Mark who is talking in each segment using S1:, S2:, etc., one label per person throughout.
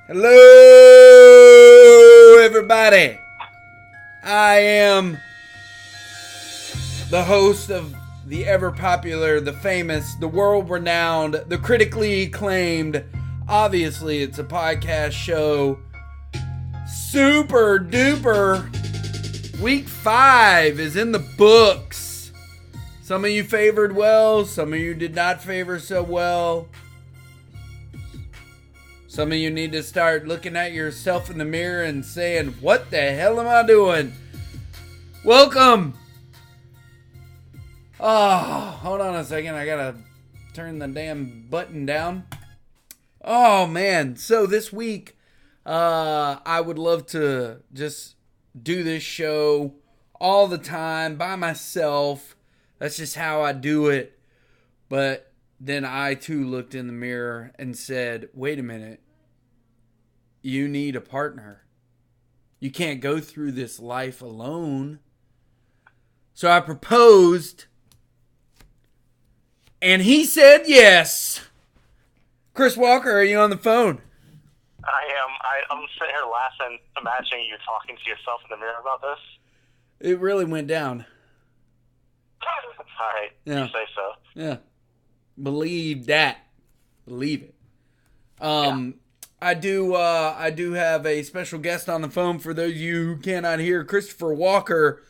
S1: Hello, everybody. I am the host of the ever popular, the famous, the world renowned, the critically acclaimed. Obviously, it's a podcast show. Super duper. Week 5 is in the books. Some of you favored well, some of you did not favor so well. Some of you need to start looking at yourself in the mirror and saying, what the hell am I doing? Welcome. Oh, hold on a second. I gotta turn the damn button down. Oh, man. So this week, I would love to just do this show all the time by myself. That's just how I do it. But then I too looked in the mirror and said, wait a minute. You need a partner. You can't go through this life alone. So I proposed, and he said yes. Chris Walker, are you on the phone?
S2: I am. I'm sitting here laughing, imagining you talking to yourself in the mirror about this.
S1: It really went down.
S2: All right.
S1: Yeah.
S2: You say so.
S1: Yeah. Believe that. Believe it. I do have a special guest on the phone for those of you who cannot hear. Christopher Walker.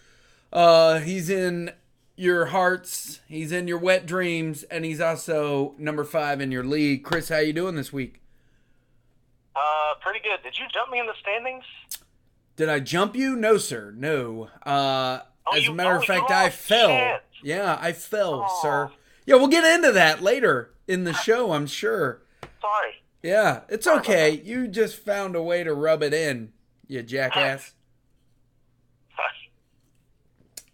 S1: He's in your hearts. He's in your wet dreams, and he's also number 5 in your league. Chris, how you doing this week?
S2: Pretty good. Did you jump me in the standings?
S1: Did I jump you? No, sir. No. As a matter of fact, I fell.
S2: Shit.
S1: Yeah, I fell, sir. Yeah, we'll get into that later in the show, I'm sure.
S2: Sorry.
S1: Yeah, it's okay. You just found a way to rub it in, you jackass.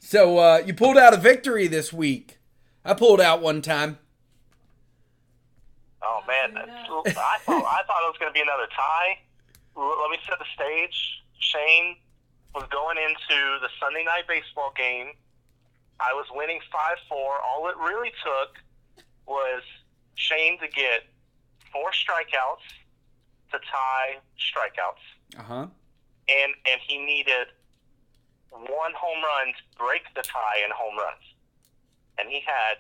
S1: So, you pulled out a victory this week. I pulled out one time.
S2: Oh man, I thought it was going to be another tie. Let me set the stage. Shane was going into the Sunday night baseball game. I was winning 5-4. All it really took was Shane to get 4 strikeouts to tie strikeouts.
S1: Uh-huh.
S2: And he needed 1 home run to break the tie in home runs. And he had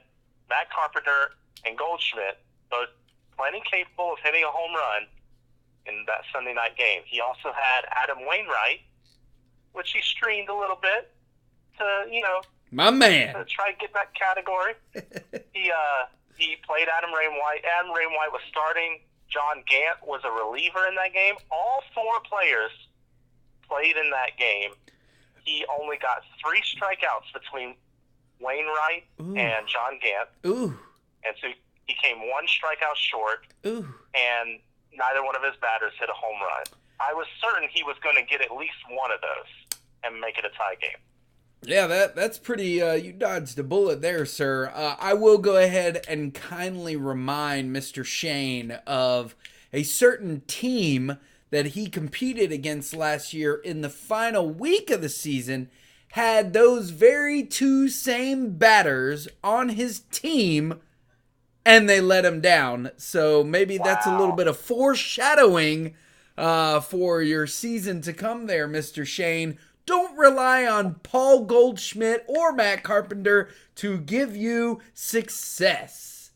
S2: Matt Carpenter and Goldschmidt both plenty capable of hitting a home run in that Sunday night game. He also had Adam Wainwright, which he streamed a little bit to,
S1: My man.
S2: to try to get that category. He played Adam Rainwhite. Adam Rainwhite was starting. John Gant was a reliever in that game. All 4 players played in that game. He only got 3 strikeouts between Wainwright and John Gant.
S1: Ooh.
S2: And so he came 1 strikeout short.
S1: Ooh.
S2: And neither one of his batters hit a home run. I was certain he was going to get at least one of those and make it a tie game.
S1: Yeah, that's pretty, you dodged a bullet there, sir. I will go ahead and kindly remind Mr. Shane of a certain team that he competed against last year in the final week of the season had those very 2 same batters on his team, and they let him down. So maybe that's a little bit of foreshadowing for your season to come there, Mr. Shane. Don't rely on Paul Goldschmidt or Matt Carpenter to give you success.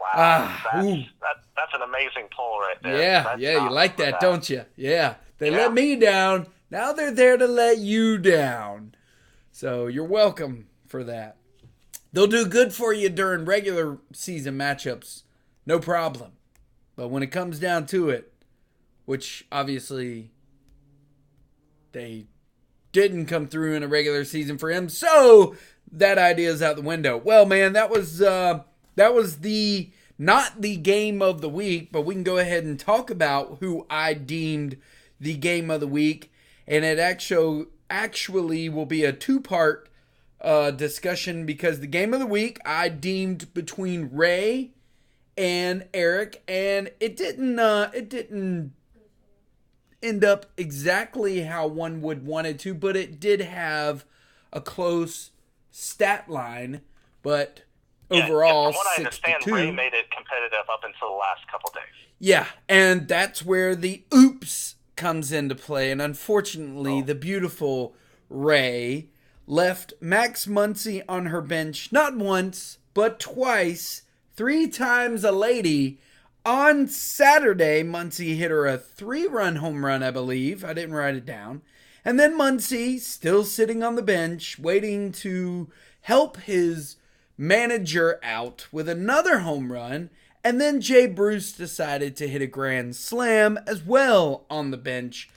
S2: Wow, that's an amazing pull right there.
S1: Yeah, you like that, don't you? Yeah, they let me down. Now they're there to let you down. So you're welcome for that. They'll do good for you during regular season matchups, no problem. But when it comes down to it, which obviously they didn't come through in a regular season for him, so that idea is out the window. Well, man, that was the not the game of the week, but we can go ahead and talk about who I deemed the game of the week, and it actually will be a 2-part discussion because the game of the week I deemed between Ray and Eric, and it didn't end up exactly how one would want it to, but it did have a close stat line. But overall,
S2: from what I understand, Ray
S1: 6-2.
S2: made it competitive up until the last couple days.
S1: Yeah, and that's where the oops comes into play. And unfortunately, the beautiful Ray left Max Muncy on her bench not once, but twice, 3 times a lady. On Saturday, Muncy hit her a 3-run home run, I believe. I didn't write it down. And then Muncy, still sitting on the bench, waiting to help his manager out with another home run. And then Jay Bruce decided to hit a grand slam as well on the bench.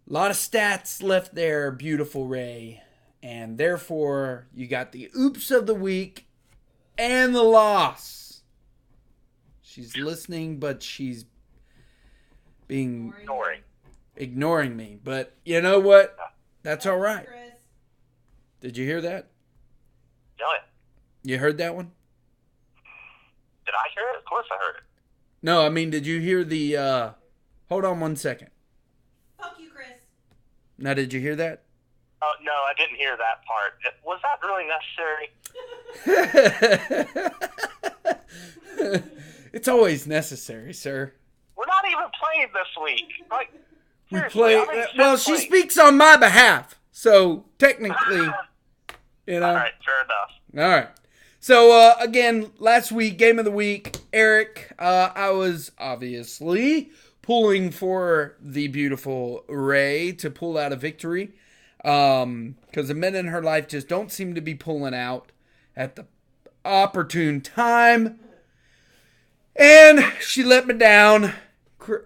S1: A lot of stats left there, beautiful Ray. And therefore, you got the oops of the week and the loss. She's listening, but she's ignoring me. But you know what? That's all right. Did you hear that?
S2: Yeah.
S1: You heard that one?
S2: Did I hear it? Of course I heard it.
S1: No, I mean, did you hear the, hold on one second.
S3: Fuck you, Chris.
S1: Now, did you hear that?
S2: Oh, no, I didn't hear that part. Was that really necessary?
S1: It's always necessary, sir.
S2: We're not even playing this week. Like,
S1: We
S2: seriously,
S1: play.
S2: I mean,
S1: Well, she
S2: seriously.
S1: speaks on my behalf, so technically, you know.
S2: All right, fair enough.
S1: All right. So again, last week, game of the week, Eric. I was obviously pulling for the beautiful Ray to pull out a victory, because the men in her life just don't seem to be pulling out at the opportune time. And she let me down.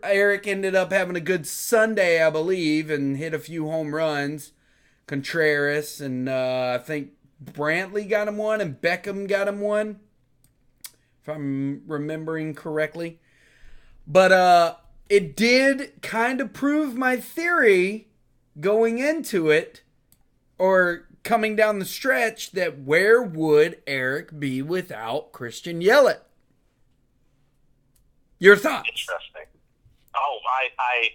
S1: Eric ended up having a good Sunday, I believe, and hit a few home runs. Contreras and I think Brantley got him one and Beckham got him one, if I'm remembering correctly. But it did kind of prove my theory going into it, or coming down the stretch, that where would Eric be without Christian Yelich? Your thoughts?
S2: Interesting. Oh, I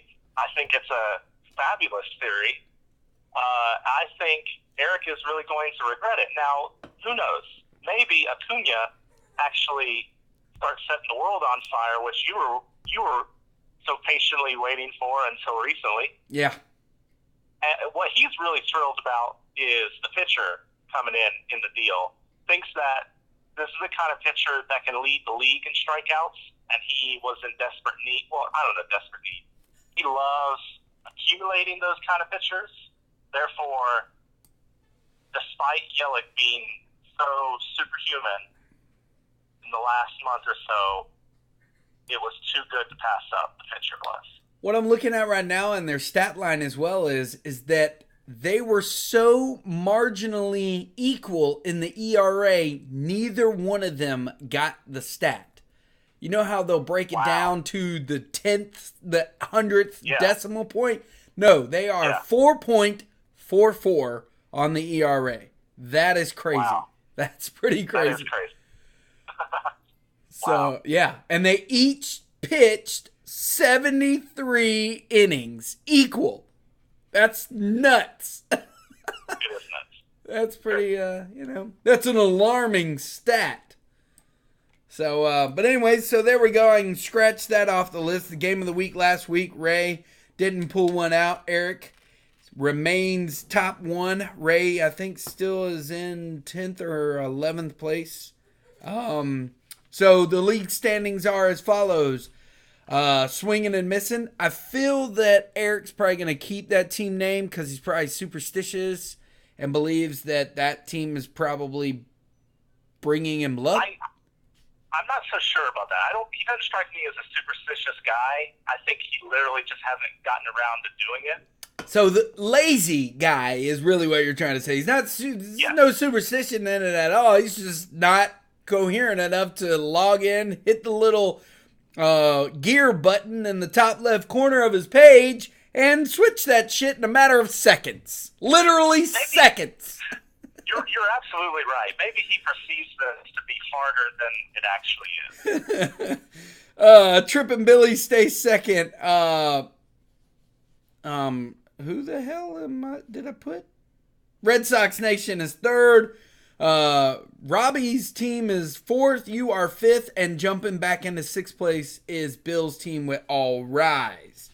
S2: think it's a fabulous theory. I think Eric is really going to regret it. Now, who knows? Maybe Acuna actually starts setting the world on fire, which you were so patiently waiting for until recently.
S1: Yeah.
S2: And what he's really thrilled about is the pitcher coming in the deal. Thinks that this is the kind of pitcher that can lead the league in strikeouts, and he was in desperate need. Well, I don't know, desperate need. He loves accumulating those kind of pitchers. Therefore, despite Yelich being so superhuman in the last month or so, it was too good to pass up, the pitcher was.
S1: What I'm looking at right now in their stat line as well is that they were so marginally equal in the ERA, neither one of them got the stat. You know how they'll break it down to the 10th, the 100th decimal point? No, they are 4.44 on the ERA. That is crazy. Wow. That's pretty crazy.
S2: That is crazy.
S1: So, yeah. And they each pitched 73 innings equal. That's nuts.
S2: It is nuts.
S1: That's pretty, that's an alarming stat. So, but anyway, so there we go. I can scratch that off the list. The game of the week last week, Ray didn't pull one out. Eric remains top one. Ray, I think, still is in 10th or 11th place. So the league standings are as follows. Swinging and missing. I feel that Eric's probably going to keep that team name because he's probably superstitious and believes that team is probably bringing him luck.
S2: I'm not so sure about that. He doesn't strike me as a superstitious guy. I think he literally just hasn't gotten around to doing it.
S1: So the lazy guy is really what you're trying to say. He's not no superstition in it at all. He's just not coherent enough to log in, hit the little gear button in the top left corner of his page, and switch that shit in a matter of seconds. Literally seconds.
S2: You're absolutely right. Maybe he perceives this to be harder than it actually is.
S1: Trip and Billy stay second. Who the hell did I put? Red Sox Nation is third. Robbie's team is 4th. You are 5th. And jumping back into 6th place is Bill's team with All Rise.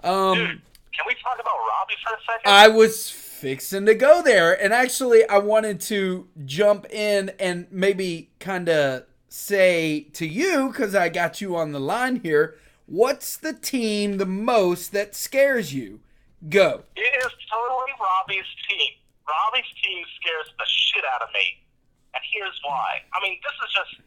S2: Dude, can we talk about Robbie for a second?
S1: I was fixing to go there. And actually, I wanted to jump in and maybe kind of say to you, because I got you on the line here, what's the team the most that scares you? Go.
S2: It is totally Robbie's team. Robbie's team scares the shit out of me. And here's why. I mean, this is just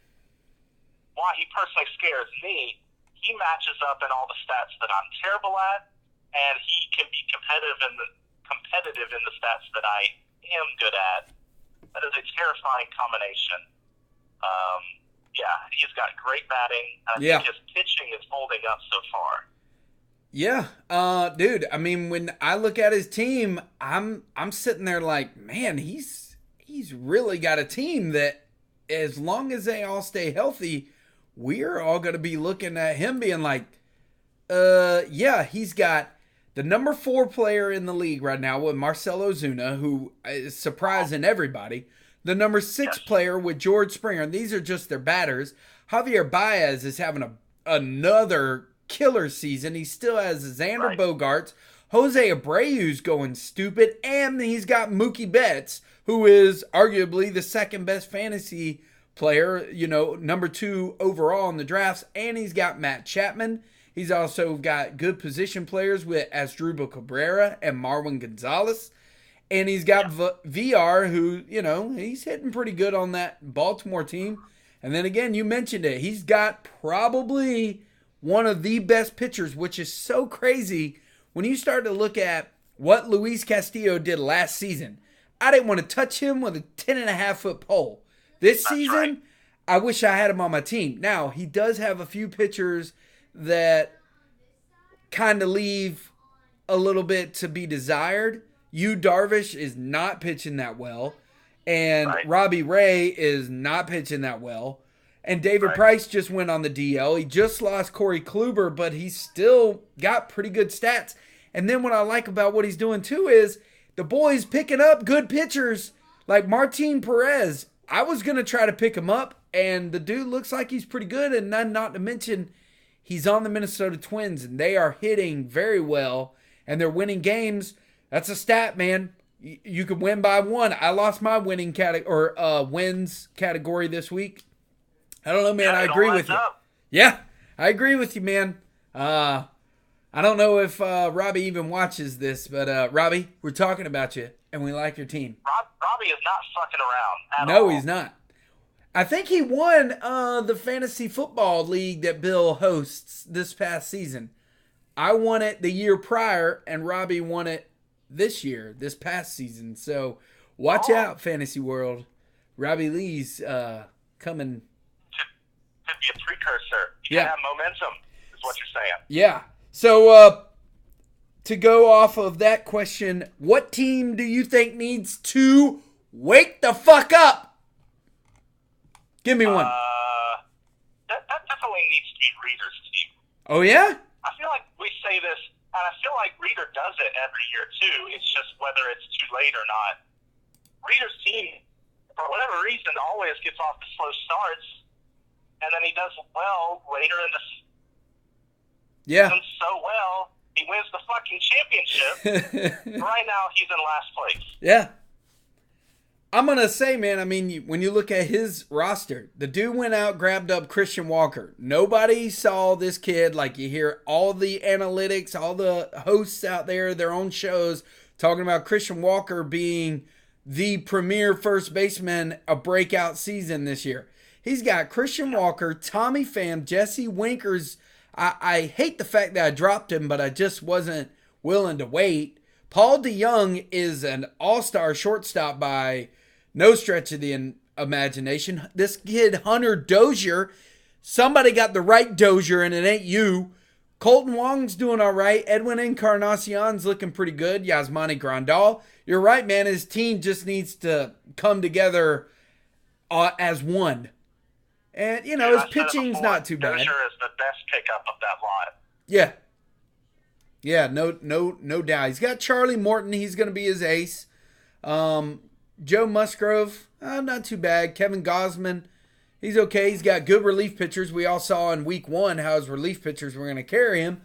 S2: why he personally scares me. He matches up in all the stats that I'm terrible at, and he can be competitive in the stats that I am good at. That is a terrifying combination. Yeah, he's got great batting. I think his pitching is holding up so far.
S1: Yeah, dude. I mean, when I look at his team, I'm sitting there like, man, he's really got a team that, as long as they all stay healthy, we're all going to be looking at him being like, yeah, he's got the number 4 player in the league right now with Marcell Ozuna, who is surprising everybody. The number 6 player with George Springer. And these are just their batters. Javier Baez is having another killer season. He still has Xander Bogaerts. Jose Abreu's going stupid. And he's got Mookie Betts, who is arguably the second best fantasy player, number 2 overall in the drafts. And he's got Matt Chapman. He's also got good position players with Asdrubal Cabrera and Marwin Gonzalez. And he's got VR, who, he's hitting pretty good on that Baltimore team. And then again, you mentioned it. He's got probably one of the best pitchers, which is so crazy when you start to look at what Luis Castillo did last season. I didn't want to touch him with a 10.5-foot pole. This season, I wish I had him on my team. Now, he does have a few pitchers that kind of leave a little bit to be desired. Yu Darvish is not pitching that well. And Robbie Ray is not pitching that well. And David Price just went on the DL. He just lost Corey Kluber, but he's still got pretty good stats. And then what I like about what he's doing too is the boy's picking up good pitchers like Martin Perez. I was going to try to pick him up, and the dude looks like he's pretty good. And not to mention, he's on the Minnesota Twins, and they are hitting very well, and they're winning games. That's a stat, man. You could win by 1. I lost my wins category this week. I don't know, man. I agree with you. Yeah, I agree with you, man. I don't know if Robbie even watches this, but Robbie, we're talking about you, and we like your team.
S2: Robbie is not fucking around at
S1: all.
S2: No,
S1: he's not. I think he won the fantasy football league that Bill hosts this past season. I won it the year prior, and Robbie won it this past season. So watch out, fantasy world. Robbie Lee's coming.
S2: Could be a precursor. You can have momentum, is what you're saying.
S1: Yeah. So to go off of that question, what team do you think needs to wake the fuck up? Give me one.
S2: That definitely needs to be Reader's team.
S1: Oh, yeah?
S2: I feel like we say this, and I feel like Reader does it every year, too. It's just whether it's too late or not. Reader's team, for whatever reason, always gets off the slow starts, and then he does well later in the season.
S1: Yeah.
S2: So well, he wins the fucking championship. Right now, he's in last place.
S1: Yeah. I'm going to say, man, I mean, when you look at his roster, the dude went out, grabbed up Christian Walker. Nobody saw this kid. Like, you hear all the analytics, all the hosts out there, their own shows, talking about Christian Walker being the premier first baseman, a breakout season this year. He's got Christian Walker, Tommy Pham, Jesse Winkers. I hate the fact that I dropped him, but I just wasn't willing to wait. Paul DeJong is an all-star shortstop by no stretch of the imagination. This kid, Hunter Dozier, somebody got the right Dozier, and it ain't you. Colton Wong's doing all right. Edwin Encarnacion's looking pretty good. Yasmani Grandal. You're right, man. His team just needs to come together as one. And, you know, his pitching's not too bad.
S2: Dozier is the best pickup of that lot.
S1: Yeah. Yeah, no doubt. He's got Charlie Morton. He's going to be his ace. Joe Musgrove, not too bad. Kevin Gosman, he's okay. He's got good relief pitchers. We all saw in week 1 how his relief pitchers were going to carry him.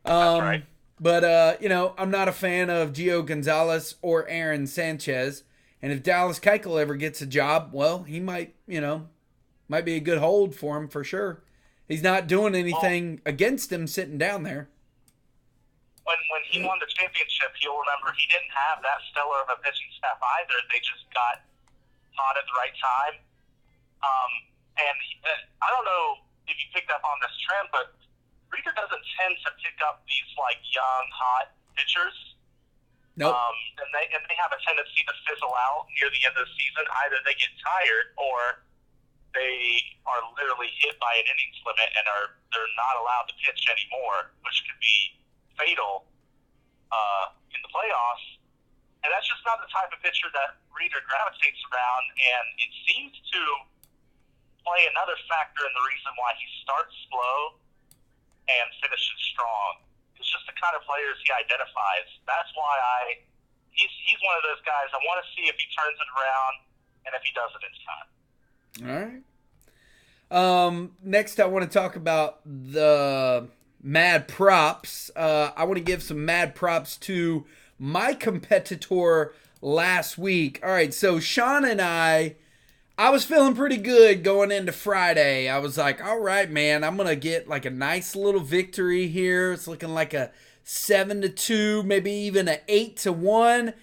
S2: That's right.
S1: But, I'm not a fan of Gio Gonzalez or Aaron Sanchez. And if Dallas Keuchel ever gets a job, well, he might be a good hold for him for sure. He's not doing anything against him sitting down there.
S2: When he won the championship, you'll remember he didn't have that stellar of a pitching staff either. They just got hot at the right time. I don't know if you picked up on this trend, but Reader doesn't tend to pick up these young, hot pitchers.
S1: Nope.
S2: And they have a tendency to fizzle out near the end of the season. Either they get tired or they are literally hit by an innings limit and they're not allowed to pitch anymore, which could be fatal in the playoffs. And that's just not the type of pitcher that Reader gravitates around, and it seems to play another factor in the reason why he starts slow and finishes strong. It's just the kind of players he identifies. That's why he's one of those guys. I want to see if he turns it around and if he does it in time.
S1: All right. Next, I want to talk about the mad props. I want to give some mad props to my competitor last week. All right, so Sean and I was feeling pretty good going into Friday. I was like, all right, man, I'm going to get a nice little victory here. It's looking like a 7-2, maybe even an 8-1.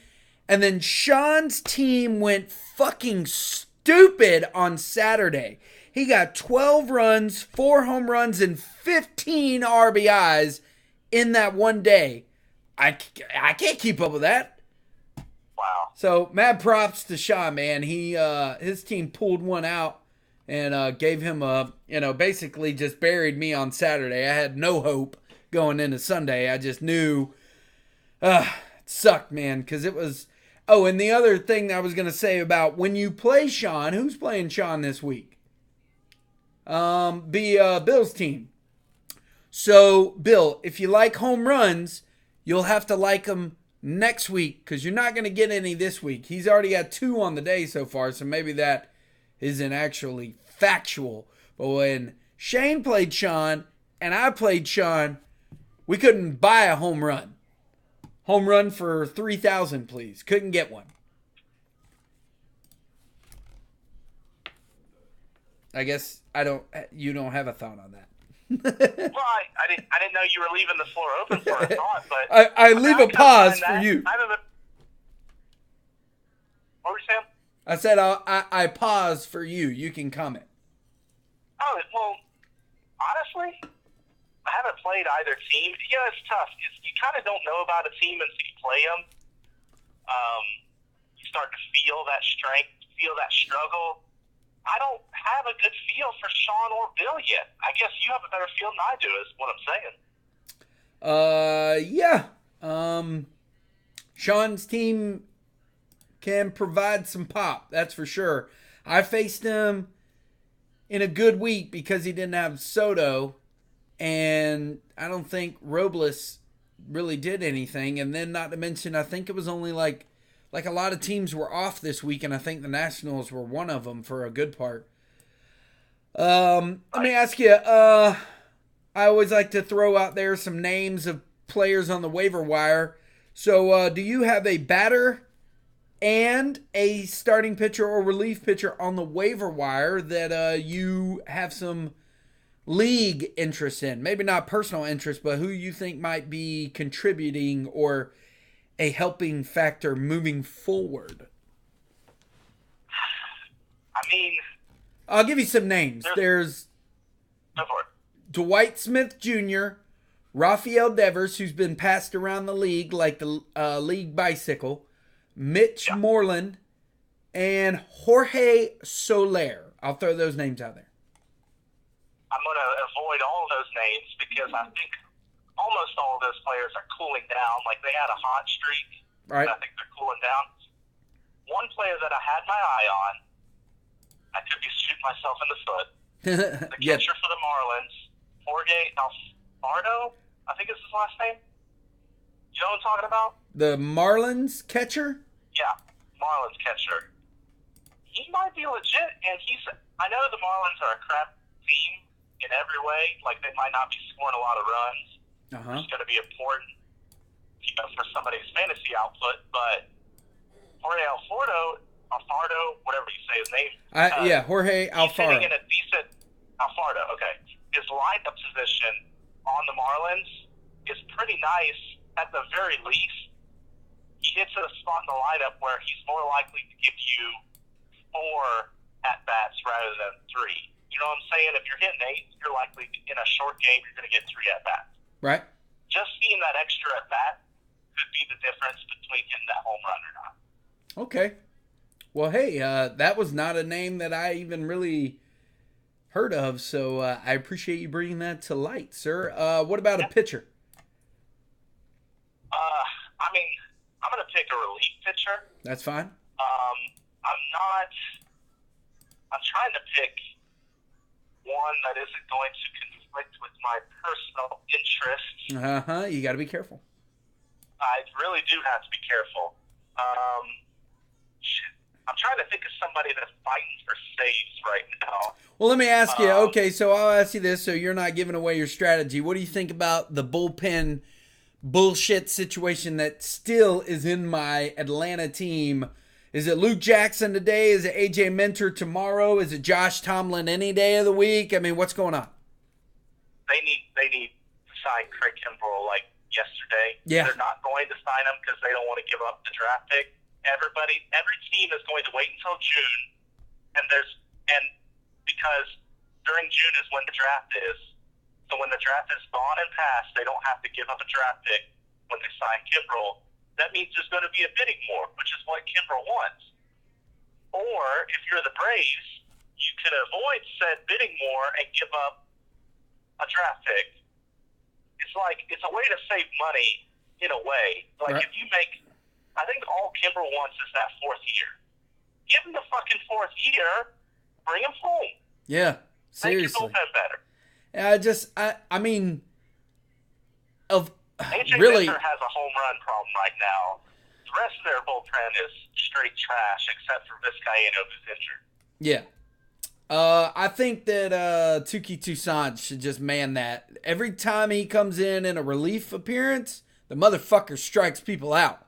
S1: And then Sean's team went fucking stupid on Saturday. He got 12 runs, 4 home runs, and 15 RBIs in that one day. I can't keep up with that.
S2: Wow.
S1: So, mad props to Sean, man. His team pulled one out and gave him basically just buried me on Saturday. I had no hope going into Sunday. I just knew it sucked, man, because it was... Oh, and the other thing I was going to say about when you play Sean, who's playing Sean this week? Bill's team. So, Bill, if you like home runs, you'll have to like them next week because you're not going to get any this week. He's already got 2 on the day so far, so maybe that isn't actually factual. But when Shane played Sean and I played Sean, we couldn't buy a home run. Home run for 3,000, please. Couldn't get one. I guess you don't have a thought on that.
S2: Well, I didn't know you were leaving the floor open for a thought, but
S1: I leave a pause for you.
S2: What were you saying?
S1: I said I pause for you. You can comment.
S2: Oh, well, honestly, I haven't played either team. Yeah, it's tough. You kind of don't know about a team until you play them. You start to feel that strength, feel that struggle. I don't have a good feel for Sean or Bill yet. I guess you have a better feel than I do, is what I'm saying.
S1: Yeah. Sean's team can provide some pop, that's for sure. I faced him in a good week because he didn't have Soto, and I don't think Robles really did anything. And then, not to mention, I think it was only like a lot of teams were off this week, and I think the Nationals were one of them for a good part. Let me ask you, I always like to throw out there some names of players on the waiver wire. So do you have a batter and a starting pitcher or relief pitcher on the waiver wire that you have some league interest in? Maybe not personal interest, but who you think might be contributing or a helping factor moving forward?
S2: I mean,
S1: I'll give you some names. There's Dwight Smith Jr., Rafael Devers, who's been passed around the league like the league bicycle, Mitch Moreland, and Jorge Soler. I'll throw those names out there.
S2: I'm going to avoid all of those names because I think almost all of those players are cooling down. Like, they had a hot streak,
S1: right?
S2: I think they're cooling down. One player that I had my eye on, I could be shooting myself in the foot. The catcher for the Marlins, Jorge Alfaro, I think is his last name. You know what I'm talking about?
S1: The Marlins catcher?
S2: Yeah. Marlins catcher. He might be legit, and I know the Marlins are a crap team in every way. Like, they might not be scoring a lot of runs. It's going to be important, for somebody's fantasy output. But Jorge Alfaro, whatever you say his name.
S1: Jorge Alfaro.
S2: He's sitting in a decent Alfaro. Okay, his lineup position on the Marlins is pretty nice. At the very least, he hits at a spot in the lineup where he's more likely to give you 4 at-bats rather than 3. You know what I'm saying? If you're hitting 8, you're likely, in a short game, you're going to get 3 at-bats.
S1: Right.
S2: Just seeing that extra at-bat could be the difference between getting that home run or not.
S1: Okay. Well, hey, that was not a name that I even really heard of, so I appreciate you bringing that to light, sir. What about a pitcher?
S2: I'm going to pick a relief pitcher.
S1: That's fine.
S2: I'm trying to pick one that isn't going to conflict with my personal interests.
S1: You got to be careful.
S2: I really do have to be careful. I'm trying to think of somebody that's fighting for saves right now.
S1: Well, let me ask you. Okay, so I'll ask you this so you're not giving away your strategy. What do you think about the bullpen bullshit situation that still is in my Atlanta team? Is it Luke Jackson today? Is it AJ Minter tomorrow? Is it Josh Tomlin any day of the week? I mean, what's going on?
S2: They need to sign Craig Kimbrell like yesterday.
S1: Yeah.
S2: They're not going to sign him because they don't want to give up the draft pick. Every team is going to wait until June, and because during June is when the draft is. So when the draft is gone and passed, they don't have to give up a draft pick when they sign Kimbrell. That means there's going to be a bidding war, which is what Kimbrell wants. Or if you're the Braves, you can avoid said bidding war and give up a draft pick. It's a way to save money in a way. Like, right. If you make, I think all Kimbrell wants is that 4th year. Give him the fucking 4th year. Bring him home.
S1: Yeah, seriously.
S2: Make your bullpen better.
S1: I mean,
S2: AJ
S1: really,
S2: Minter has a home run problem right now. The rest of their bullpen is straight trash, except for Vizcaino, who's injured.
S1: Yeah. I think that Touki Toussaint should just man that. Every time he comes in a relief appearance, the motherfucker strikes people out.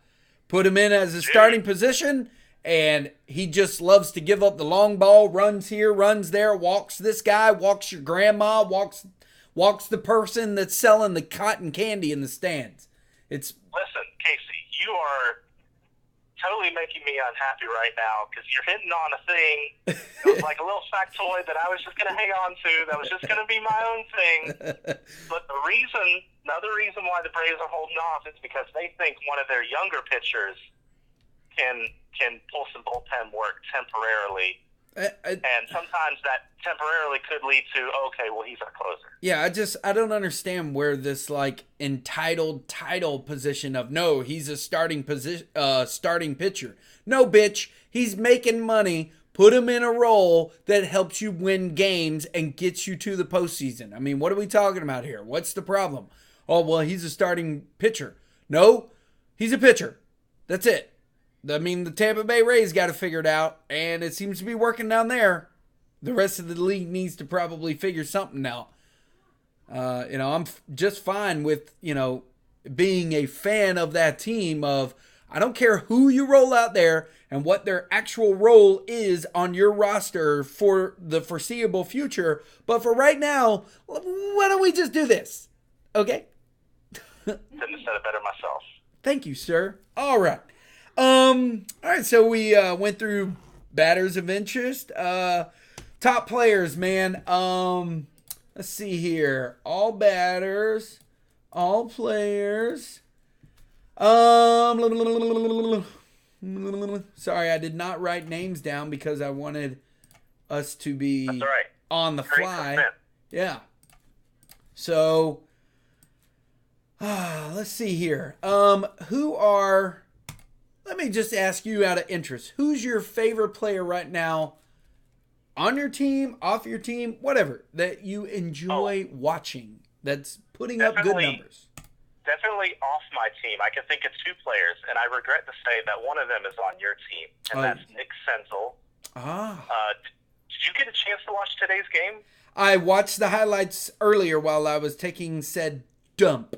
S1: Put him in as a starting position, and he just loves to give up the long ball, runs here, runs there, walks this guy, walks your grandma, walks the person that's selling the cotton candy in the stands.
S2: Listen, Casey, you are totally making me unhappy right now because you're hitting on a thing. It was like a little factoid that I was just going to hang on to. That was just going to be my own thing. But another reason why the Braves are holding off is because they think one of their younger pitchers can pull some bullpen work temporarily. And sometimes that temporarily could lead to, okay, well, he's our closer.
S1: Yeah, I don't understand where this like entitled title position of no, he's a starting pitcher. No, bitch, he's making money. Put him in a role that helps you win games and gets you to the postseason. I mean, what are we talking about here? What's the problem? Oh, well, he's a starting pitcher. No, he's a pitcher. That's it. I mean, the Tampa Bay Rays got to figure it out, and it seems to be working down there. The rest of the league needs to probably figure something out. I'm just fine with, being a fan of that team of, I don't care who you roll out there and what their actual role is on your roster for the foreseeable future. But for right now, why don't we just do this? Okay?
S2: Couldn't have said it better myself.
S1: Thank you, sir. All right. All right, so we went through batters of interest. Top players, man. Let's see here. All batters, all players. Sorry, I did not write names down because I wanted us to be
S2: That's all right.
S1: On the fly. Yeah. So, let's see here. Let me just ask you out of interest. Who's your favorite player right now on your team, off your team, whatever, that you enjoy watching, that's putting up good numbers?
S2: definitely off my team. I can think of two players, and I regret to say that one of them is on your team, and that's Nick Senzel. Did you get a chance to watch today's game?
S1: I watched the highlights earlier while I was taking said dump.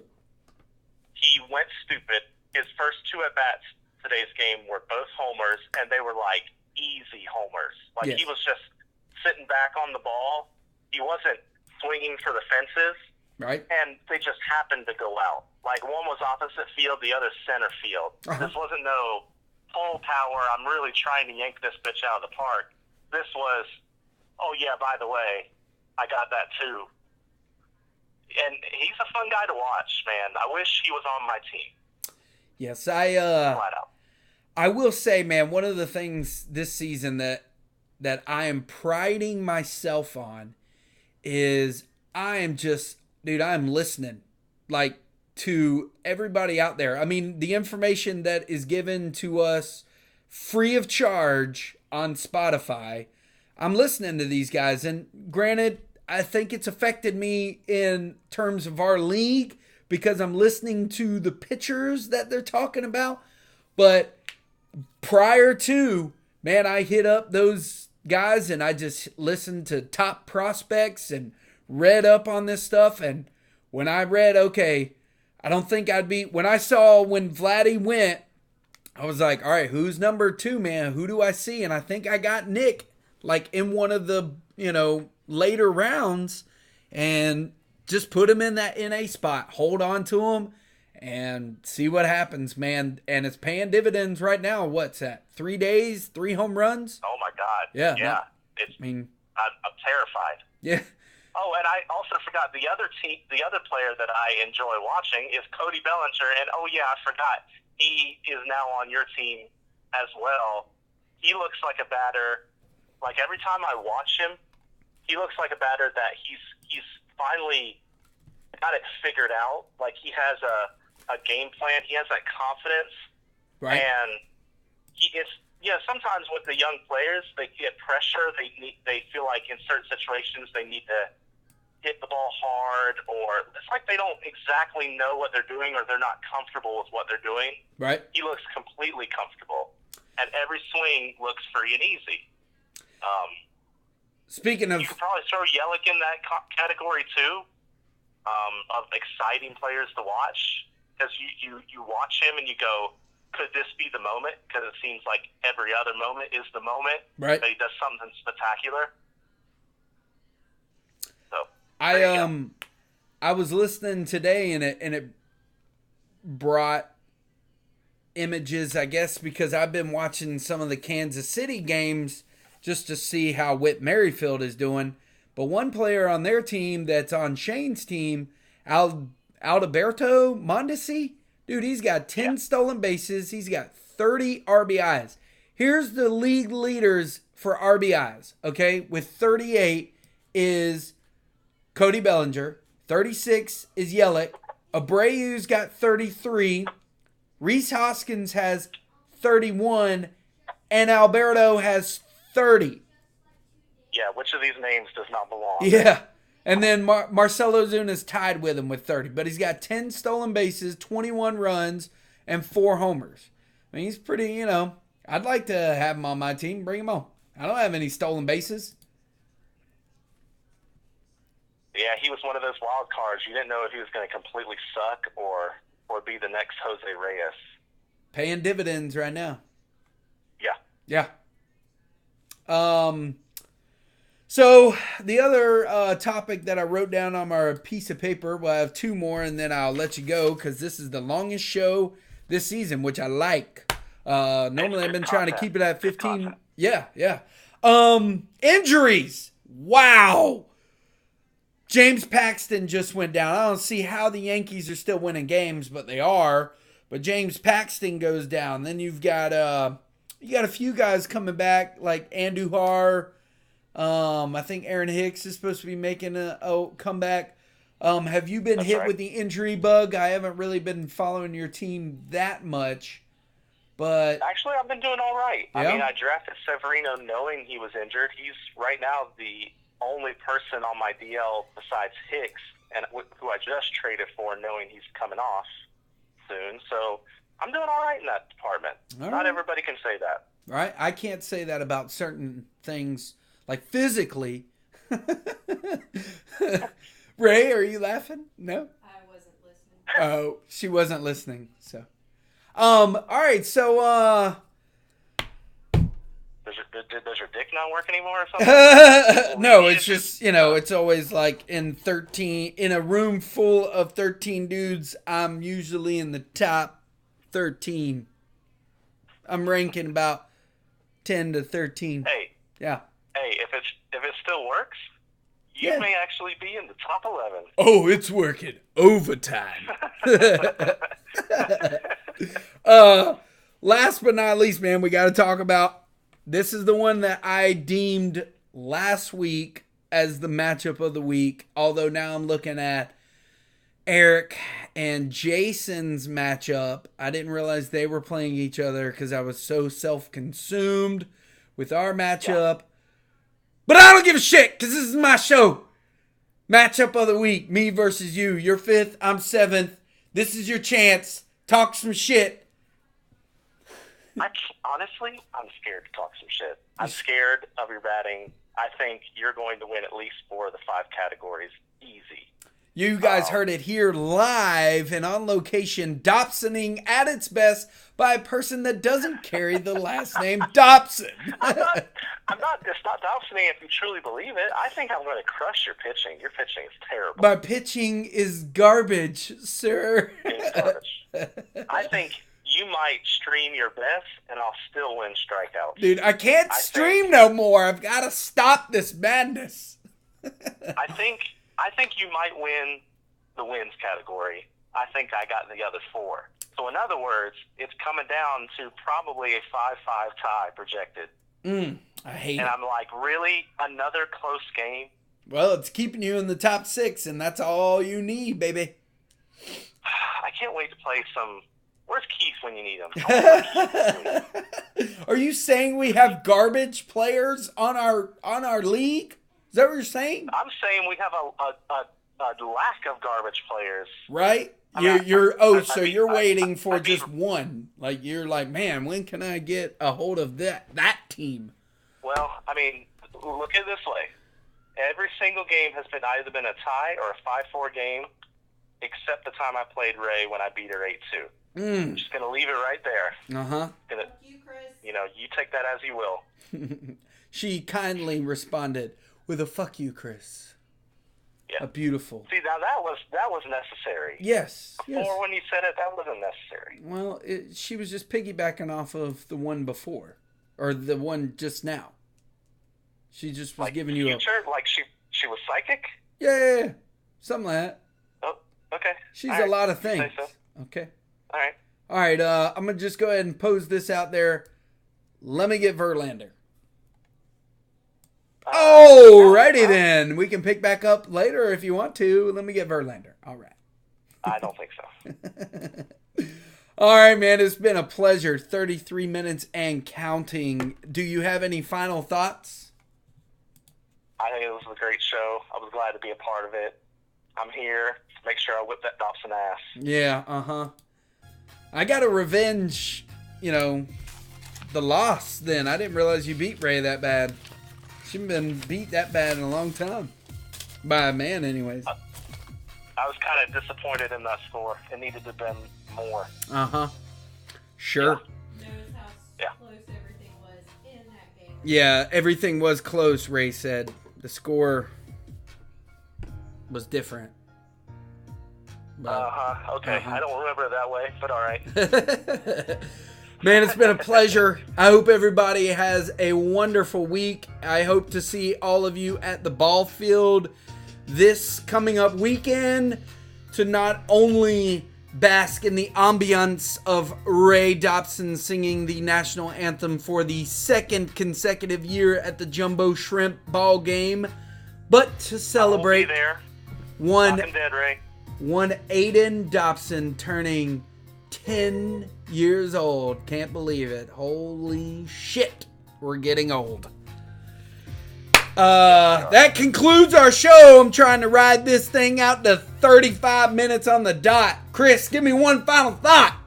S2: He went stupid. His first two at-bats today's game were both homers, and they were like easy homers. Like
S1: Yes.
S2: He was just sitting back on the ball. He wasn't swinging for the fences.
S1: Right.
S2: And they just happened to go out. Like one was opposite field, the other center field.
S1: Uh-huh.
S2: This wasn't no full power, I'm really trying to yank this bitch out of the park. This was, oh yeah, by the way, I got that too. And he's a fun guy to watch, man. I wish he was on my team.
S1: Yes,
S2: Flat out.
S1: I will say, man, one of the things this season that I am priding myself on is I am just, dude, I am listening, like, to everybody out there. I mean, the information that is given to us free of charge on Spotify, I'm listening to these guys. And granted, I think it's affected me in terms of our league because I'm listening to the pitchers that they're talking about. But prior to, man, I hit up those guys and I just listened to top prospects and read up on this stuff. And when I read, okay, I don't think I'd be, when I saw when Vladdy went, I was like, all right, who's number 2, man? Who do I see? And I think I got Nick, like in one of the, later rounds, and just put him in that NA spot, hold on to him and see what happens, man. And it's paying dividends right now. What's that? 3 days, 3 home runs?
S2: Oh my God.
S1: Yeah.
S2: I'm terrified.
S1: Yeah.
S2: Oh, and I also forgot the other player that I enjoy watching is Cody Bellinger. And oh yeah, I forgot. He is now on your team as well. He looks like a batter. Like every time I watch him, he looks like a batter that he's finally got it figured out. Like he has a game plan. He has that confidence.
S1: Right.
S2: And sometimes with the young players, they get pressure. They feel like in certain situations they need to hit the ball hard, or it's like they don't exactly know what they're doing, or they're not comfortable with what they're doing.
S1: Right.
S2: He looks completely comfortable, and every swing looks free and easy.
S1: Speaking of,
S2: you could probably throw Yelich in that category too, of exciting players to watch, because you watch him and you go, could this be the moment? Because it seems like every other moment is the moment.
S1: Right.
S2: That he does something spectacular. So
S1: I was listening today and it brought images, I guess, because I've been watching some of the Kansas City games just to see how Whit Merrifield is doing. But one player on their team that's on Shane's team, Alberto Mondesi, dude, he's got 10 stolen bases. He's got 30 RBIs. Here's the league leaders for RBIs, okay? With 38 is Cody Bellinger. 36 is Yelich. Abreu's got 33. Rhys Hoskins has 31. And Alberto has 30.
S2: Yeah, which of these names does not belong?
S1: Yeah. And then Marcell Ozuna's tied with him with 30. But he's got 10 stolen bases, 21 runs, and 4 homers. I mean, he's pretty, I'd like to have him on my team. Bring him on. I don't have any stolen bases.
S2: Yeah, he was one of those wild cards. You didn't know if he was going to completely suck or be the next Jose Reyes.
S1: Paying dividends right now.
S2: Yeah.
S1: Yeah. So the other topic that I wrote down on my piece of paper, well, I have 2 more and then I'll let you go because this is the longest show this season, which I like. Normally I've been trying to keep it at 15. Yeah. Injuries. Wow. James Paxton just went down. I don't see how the Yankees are still winning games, but they are. But James Paxton goes down. Then you've got a few guys coming back like Andujar. I think Aaron Hicks is supposed to be making a comeback. Have you been hit with the injury bug? I haven't really been following your team that much, but
S2: actually I've been doing all right.
S1: Yeah?
S2: I mean, I drafted Severino knowing he was injured. He's right now the only person on my DL besides Hicks, and who I just traded for, knowing he's coming off soon. So I'm doing all right in that department. Not everybody can say that.
S1: Right? I can't say that about certain things, like physically. Ray, are you laughing? No?
S3: I wasn't listening.
S1: Oh, she wasn't listening. So, all right. So,
S2: does your dick not work anymore or something?
S1: no, it's just, it's always like in a room full of 13 dudes, I'm usually in the top 13. I'm ranking about 10 to 13.
S2: Hey.
S1: Yeah.
S2: Hey, if it still works, you may actually be in the top 11.
S1: Oh, it's working overtime. Last but not least, man, we got to talk about, this is the one that I deemed last week as the matchup of the week. Although now I'm looking at Eric and Jason's matchup. I didn't realize they were playing each other because I was so self-consumed with our matchup. Yeah. But I don't give a shit because this is my show. Matchup of the week, me versus you. You're 5th, I'm 7th. This is your chance. Talk some shit.
S2: Honestly, I'm scared to talk some shit. I'm scared of your batting. I think you're going to win at least 4 of the 5 categories. Easy.
S1: You guys heard it here live and on location. Dobsoning at its best by a person that doesn't carry the last name Dobson.
S2: I'm not. It's not Dobsoning if you truly believe it. I think I'm going to crush your pitching. Your pitching is terrible.
S1: My pitching is garbage, sir.
S2: It's garbage. I think you might stream your best, and I'll still win strikeouts.
S1: Dude, I can't stream no more. I've got to stop this madness.
S2: I think you might win the wins category. I think I got the other 4. So in other words, it's coming down to probably a 5-5 tie projected.
S1: I hate it.
S2: And I'm like, really? Another close game?
S1: Well, it's keeping you in the top 6, and that's all you need, baby.
S2: I can't wait to play some... Where's Keith when you need him?
S1: Are you saying we have garbage players on our league? Is that what you're saying?
S2: I'm saying we have a lack of garbage players.
S1: Right? You're waiting for just one. Like, you're like, man, when can I get a hold of that team?
S2: Well, I mean, look at it this way. Every single game has either been a tie or a 5-4 game, except the time I played Ray when I beat her 8-2. I'm just going to leave it right there.
S1: Uh-huh.
S3: Thank you, Chris.
S2: You take that as you will.
S1: She kindly responded with a "fuck you, Chris."
S2: Yeah.
S1: A beautiful.
S2: See, now that was necessary.
S1: Yes.
S2: Before, when you said it, that wasn't necessary.
S1: Well, she was just piggybacking off of the one before, or the one just now. She just was giving you
S2: like she was psychic.
S1: Yeah, something like that.
S2: Oh, okay.
S1: She's a lot of things.
S2: So.
S1: Okay.
S2: All right.
S1: I'm gonna just go ahead and pose this out there. Let me get Verlander. Alrighty then. We can pick back up later if you want to. Let me get Verlander. All right.
S2: I don't think so.
S1: All right, man. It's been a pleasure. 33 minutes and counting. Do you have any final thoughts?
S2: I think it was a great show. I was glad to be a part of it. I'm here to make sure I whip that Dobson ass.
S1: Yeah, uh-huh. I got to revenge, the loss then. I didn't realize you beat Ray that bad. She hasn't been beat that bad in a long time. By a man, anyways.
S2: I was kind of disappointed in that score. It needed to have been more.
S1: Uh-huh. Sure.
S3: Notice how close everything was in that game.
S1: Yeah, everything was close, Ray said. The score was different.
S2: Okay. I don't remember it that way, but all right.
S1: Man, it's been a pleasure. I hope everybody has a wonderful week. I hope to see all of you at the ball field this coming up weekend to not only bask in the ambiance of Ray Dobson singing the national anthem for the 2nd consecutive year at the Jumbo Shrimp ball game, but to celebrate one Aiden Dobson turning 10 years old. Can't believe it. Holy shit. We're getting old. That concludes our show. I'm trying to ride this thing out to 35 minutes on the dot. Chris, give me one final thought.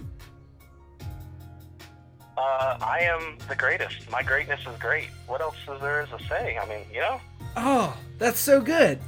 S2: I am the greatest. My greatness is great. What else is there to say? I mean,
S1: Oh, that's so good.